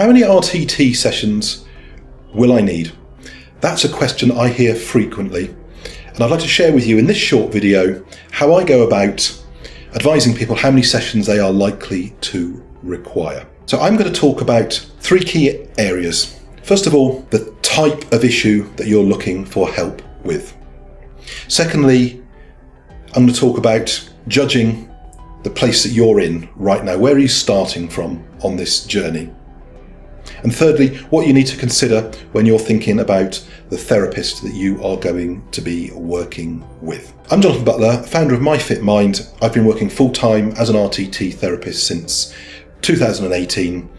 How many RTT sessions will I need? That's a question I hear frequently, and I'd like to share with you in this short video how I go about advising people how many sessions they are likely to require. So I'm going to talk about 3 key areas. First of all, the type of issue that you're looking for help with. Secondly, I'm going to talk about judging the place that you're in right now. Where are you starting from on this journey? And thirdly, what you need to consider when you're thinking about the therapist that you are going to be working with. I'm Jonathan Butler, founder of My Fit Mind. I've been working full-time as an RTT therapist since 2018.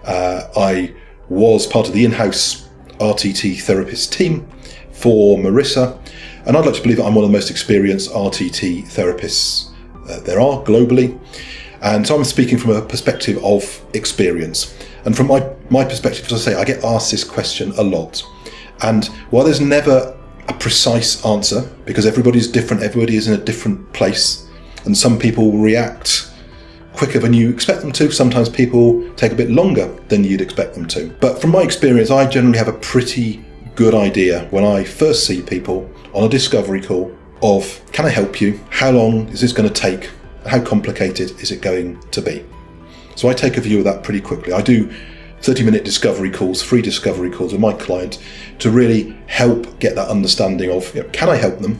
I was part of the in-house RTT therapist team for Marissa, and I'd like to believe that I'm one of the most experienced RTT therapists there are globally. And so I'm speaking from a perspective of experience. And from my perspective, as I say, I get asked this question a lot. And while there's never a precise answer, because everybody's different, everybody is in a different place, and some people react quicker than you expect them to. Sometimes people take a bit longer than you'd expect them to. But from my experience, I generally have a pretty good idea when I first see people on a discovery call of, can I help you? How long is this going to take? How complicated is it going to be? So I take a view of that pretty quickly. I do 30-minute discovery calls, free discovery calls with my client to really help get that understanding of, can I help them?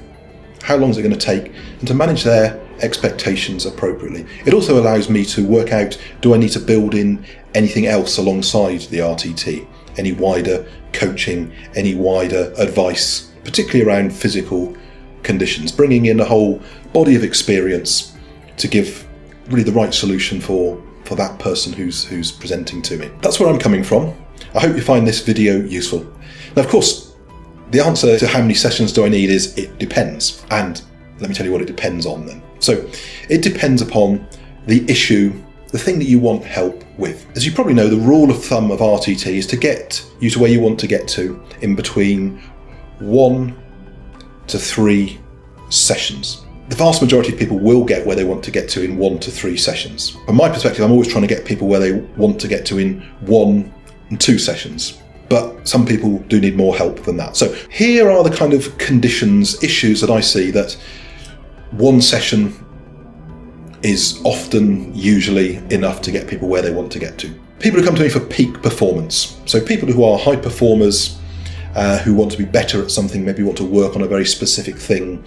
How long is it going to take? And to manage their expectations appropriately. It also allows me to work out, do I need to build in anything else alongside the RTT? Any wider coaching, any wider advice, particularly around physical conditions, bringing in a whole body of experience to give really the right solution for that person who's presenting to me. That's where I'm coming from. I hope you find this video useful. Now, of course, the answer to how many sessions do I need is it depends. And let me tell you what it depends on then. So it depends upon the issue, the thing that you want help with. As you probably know, the rule of thumb of RTT is to get you to where you want to get to in between 1 to 3 sessions. The vast majority of people will get where they want to get to in 1 to 3 sessions. From my perspective, I'm always trying to get people where they want to get to in 1 and 2 sessions. But some people do need more help than that. So here are the kind of conditions, issues that I see that 1 session is often, usually enough to get people where they want to get to. People who come to me for peak performance. So people who are high performers, who want to be better at something, maybe want to work on a very specific thing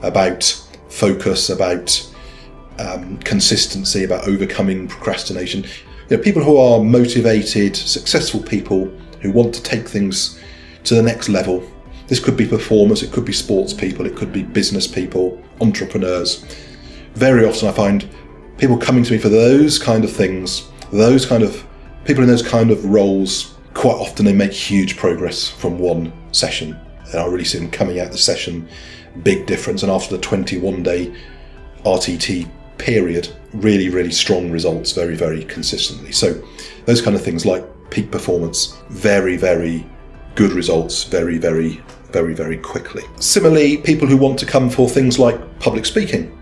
about focus, about consistency, about overcoming procrastination. People who are motivated, successful people who want to take things to the next level. This could be performers, it could be sports people, it could be business people, entrepreneurs. Very often I find people coming to me for those kind of things, those kind of people in those kind of roles. Quite often they make huge progress from 1 session. And I really see them coming out the session, big difference. And after the 21-day RTT period, really, really strong results, very, very consistently. So those kind of things like peak performance, very, very good results, very, very, very, very quickly. Similarly, people who want to come for things like public speaking.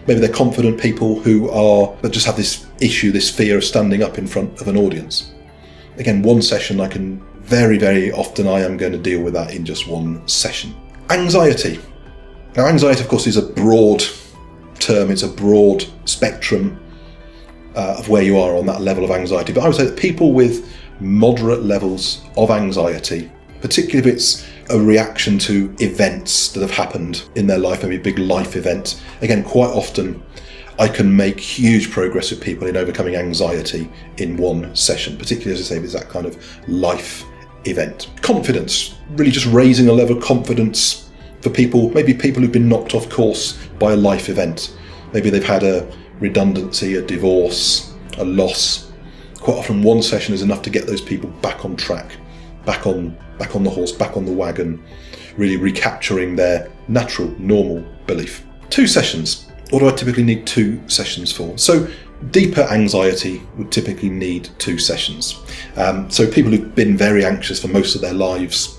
Maybe they're confident people that just have this issue, this fear of standing up in front of an audience. Again, 1 session, very, very often I am going to deal with that in just 1 session. Anxiety. Now, anxiety, of course, is a broad term. It's a broad spectrum of where you are on that level of anxiety. But I would say that people with moderate levels of anxiety, particularly if it's a reaction to events that have happened in their life, maybe a big life event, again, quite often I can make huge progress with people in overcoming anxiety in 1 session, particularly, as I say, if it's that kind of life event. Confidence, really just raising a level of confidence for people, maybe people who've been knocked off course by a life event. Maybe they've had a redundancy, a divorce, a loss. Quite often 1 session is enough to get those people back on track, back on the horse, back on the wagon, really recapturing their natural, normal belief. 2 sessions. What do I typically need 2 sessions for? So deeper anxiety would typically need 2 sessions. So people who've been very anxious for most of their lives,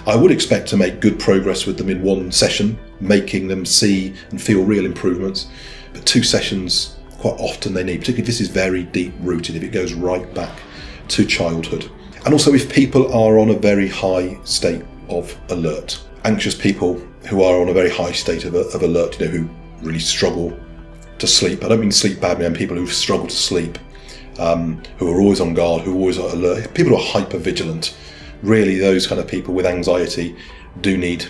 I would expect to make good progress with them in 1 session, making them see and feel real improvements. But 2 sessions, quite often they need, particularly if this is very deep rooted, if it goes right back to childhood. And also if people are on a very high state of alert, anxious people who are on a very high state of alert, who really struggle to sleep. I don't mean sleep badly, I mean people who struggle to sleep, who are always on guard, who are always on alert, people who are hyper vigilant. Really, those kind of people with anxiety do need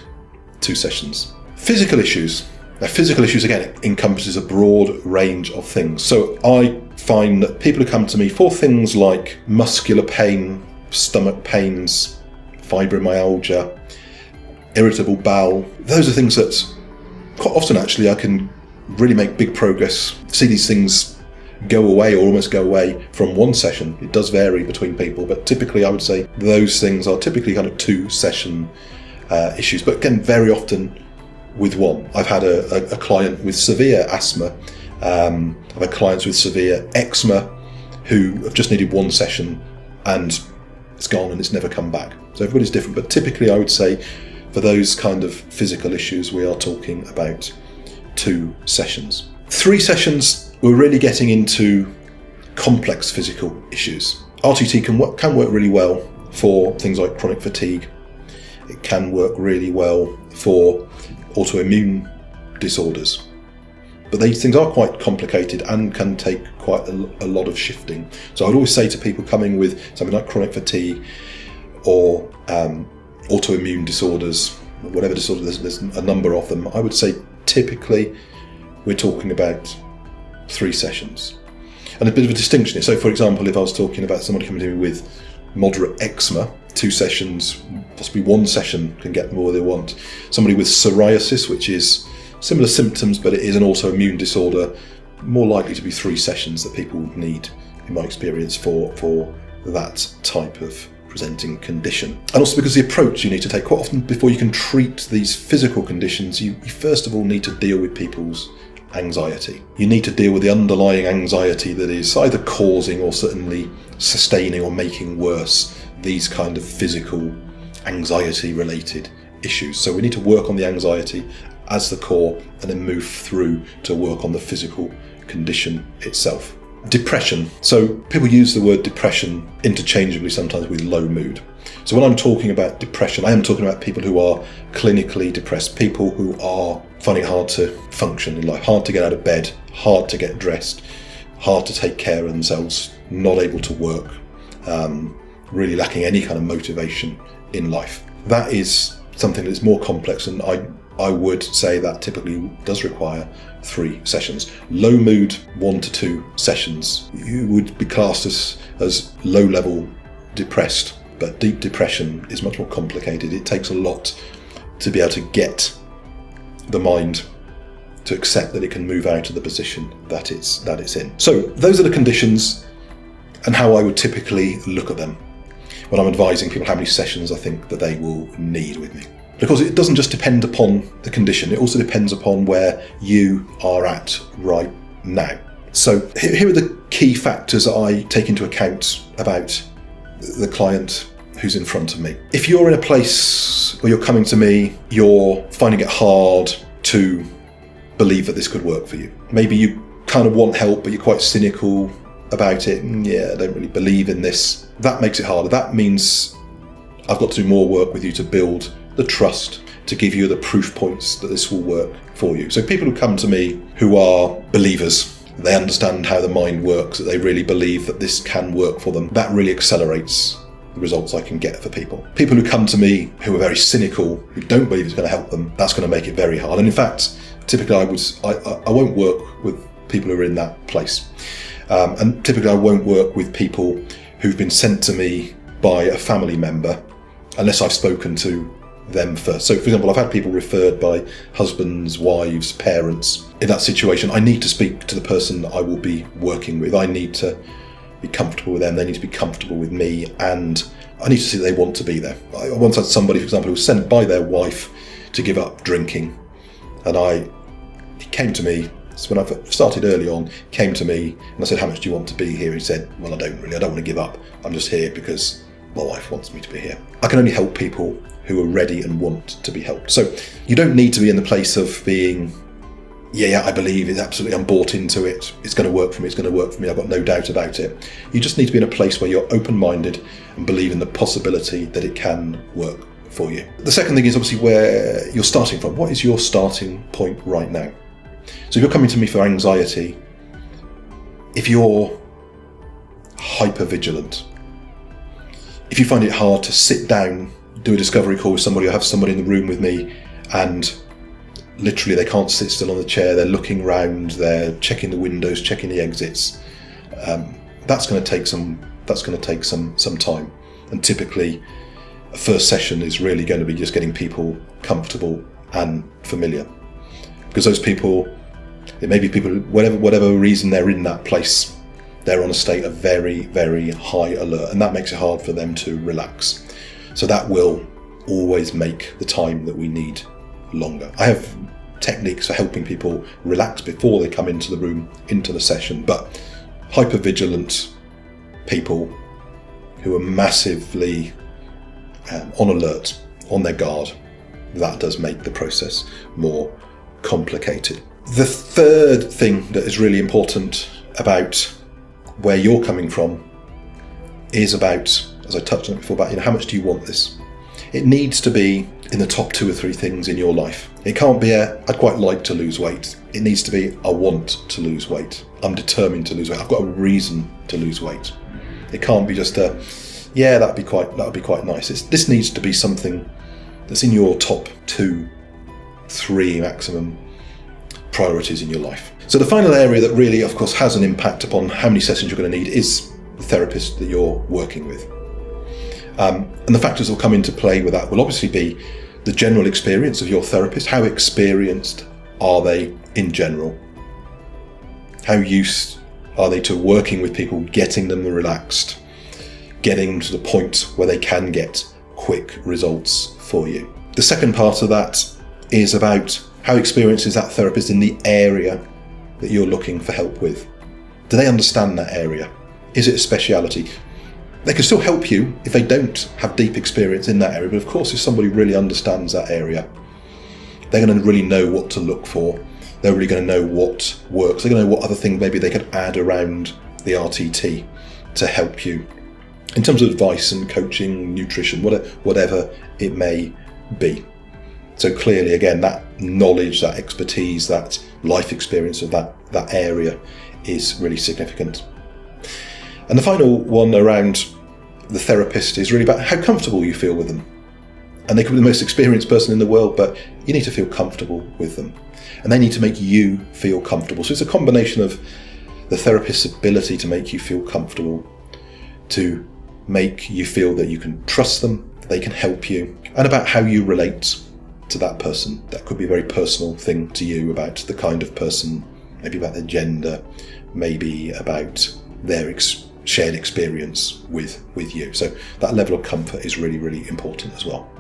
2 sessions. Physical issues. Now, physical issues, again, encompasses a broad range of things. So I find that people who come to me for things like muscular pain, stomach pains, fibromyalgia, irritable bowel, those are things that quite often actually I can really make big progress, see these things go away or almost go away from 1 session. It does vary between people, but typically I would say those things are typically kind of 2 session issues, but again, very often with 1. I've had a client with severe asthma, I've had clients with severe eczema who have just needed 1 session and it's gone and it's never come back. So everybody's different, but typically I would say for those kind of physical issues we are talking about 2 sessions. 3 sessions, we're really getting into complex physical issues. RTT can work really well for things like chronic fatigue. It can work really well for autoimmune disorders. But these things are quite complicated and can take quite a lot of shifting. So I'd always say to people coming with something like chronic fatigue or autoimmune disorders, whatever disorder, there's a number of them, I would say typically we're talking about 3 sessions. And a bit of a distinction here. So for example, if I was talking about somebody coming to me with moderate eczema, 2 sessions, possibly 1 session can get more than they want. Somebody with psoriasis, which is similar symptoms, but it is an autoimmune disorder, more likely to be 3 sessions that people need, in my experience, for that type of presenting condition. And also because the approach you need to take, quite often before you can treat these physical conditions, you first of all need to deal with people's anxiety. You need to deal with the underlying anxiety that is either causing or certainly sustaining or making worse these kind of physical anxiety related issues. So we need to work on the anxiety as the core and then move through to work on the physical condition itself. Depression. So people use the word depression interchangeably sometimes with low mood. So when I'm talking about depression, I am talking about people who are clinically depressed, people who are finding it hard to function in life, hard to get out of bed, hard to get dressed, hard to take care of themselves, not able to work, really lacking any kind of motivation in life. That is something that's more complex, and I would say that typically does require 3 sessions. Low mood, 1 to 2 sessions. You would be classed as low-level depressed, but deep depression is much more complicated. It takes a lot to be able to get the mind to accept that it can move out of the position that it's in. So those are the conditions and how I would typically look at them when I'm advising people how many sessions I think that they will need with me. Because it doesn't just depend upon the condition, it also depends upon where you are at right now. So here are the key factors that I take into account about the client who's in front of me. If you're in a place where you're coming to me, you're finding it hard to believe that this could work for you. Maybe you kind of want help, but you're quite cynical about it. Yeah, I don't really believe in this. That makes it harder. That means I've got to do more work with you to build the trust, to give you the proof points that this will work for you. So people who come to me who are believers, they understand how the mind works, that they really believe that this can work for them, that really accelerates the results I can get for people. People who come to me who are very cynical, who don't believe it's going to help them, that's going to make it very hard. And in fact, typically I won't work with people who are in that place. And typically I won't work with people who've been sent to me by a family member unless I've spoken to them first. So for example, I've had people referred by husbands, wives, parents. In that situation, I need to speak to the person that I will be working with. I need to be comfortable with them, they need to be comfortable with me, and I need to see that they want to be there. I once had somebody, for example, who was sent by their wife to give up drinking, and he came to me, so when I started early on, came to me and I said, how much do you want to be here? He said, well, I don't want to give up, I'm just here because my wife wants me to be here. I can only help people who are ready and want to be helped. So you don't need to be in the place of being yeah, I believe it, absolutely, I'm bought into it, it's going to work for me, I've got no doubt about it. You just need to be in a place where you're open-minded and believe in the possibility that it can work for you. The second thing is obviously where you're starting from. What is your starting point right now? So if you're coming to me for anxiety, if you're hyper-vigilant, if you find it hard to sit down, do a discovery call with somebody, or have somebody in the room with me, and literally they can't sit still on the chair, they're looking round, they're checking the windows, checking the exits, that's going to take some time. And typically a first session is really going to be just getting people comfortable and familiar, because those people, it may be people, whatever reason they're in that place, they're on a state of very, very high alert, and that makes it hard for them to relax. So that will always make the time that we need longer. I have techniques for helping people relax before they come into the room, into the session, but hypervigilant people who are massively on alert, on their guard, that does make the process more complicated. The third thing that is really important about where you're coming from is about, as I touched on it before, about how much do you want this? It needs to be in the top 2 or 3 things in your life. It can't be I'd quite like to lose weight. It needs to be, I want to lose weight. I'm determined to lose weight. I've got a reason to lose weight. It can't be just yeah, that'd be quite nice. This needs to be something that's in your top 2, 3 maximum priorities in your life. So the final area that really, of course, has an impact upon how many sessions you're going to need is the therapist that you're working with. And the factors that will come into play with that will obviously be the general experience of your therapist. How experienced are they in general? How used are they to working with people, getting them relaxed, getting to the point where they can get quick results for you? The second part of that is about how experienced is that therapist in the area that you're looking for help with. Do they understand that area? Is it a speciality? They can still help you if they don't have deep experience in that area, but of course if somebody really understands that area, they're going to really know what to look for. They're really going to know what works. They're going to know what other things maybe they could add around the RTT to help you in terms of advice and coaching, nutrition, whatever it may be. So clearly, again, that knowledge, that expertise, that life experience of that area is really significant. And the final one around the therapist is really about how comfortable you feel with them. And they could be the most experienced person in the world, but you need to feel comfortable with them. And they need to make you feel comfortable. So it's a combination of the therapist's ability to make you feel comfortable, to make you feel that you can trust them, they can help you, and about how you relate to that person. That could be a very personal thing to you about the kind of person, maybe about their gender, maybe about their shared experience with you. So that level of comfort is really, really important as well.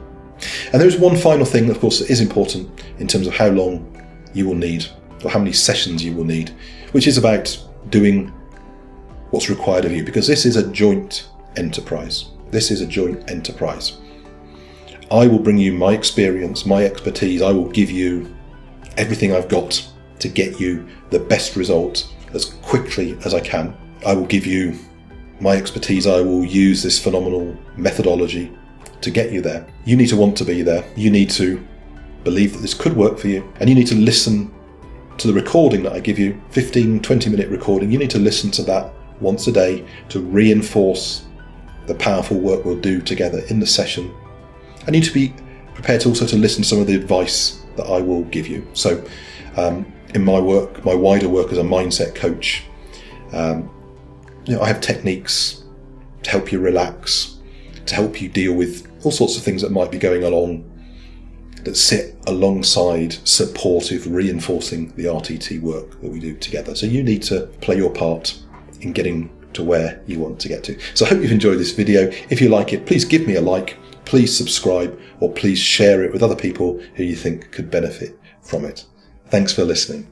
And there's one final thing, of course, that is important in terms of how long you will need, or how many sessions you will need, which is about doing what's required of you, because this is a joint enterprise. This is a joint enterprise. I will bring you my experience, my expertise. I will give you everything I've got to get you the best result as quickly as I can. I will give you my expertise. I will use this phenomenal methodology to get you there. You need to want to be there. You need to believe that this could work for you. And you need to listen to the recording that I give you, 15, 20-minute recording. You need to listen to that once a day to reinforce the powerful work we'll do together in the session. I need to be prepared to also to listen to some of the advice that I will give you. So in my work, my wider work as a mindset coach, I have techniques to help you relax, to help you deal with all sorts of things that might be going along that sit alongside supportive, reinforcing the RTT work that we do together. So you need to play your part in getting to where you want to get to. So I hope you've enjoyed this video. If you like it, please give me a like, please subscribe, or please share it with other people who you think could benefit from it. Thanks for listening.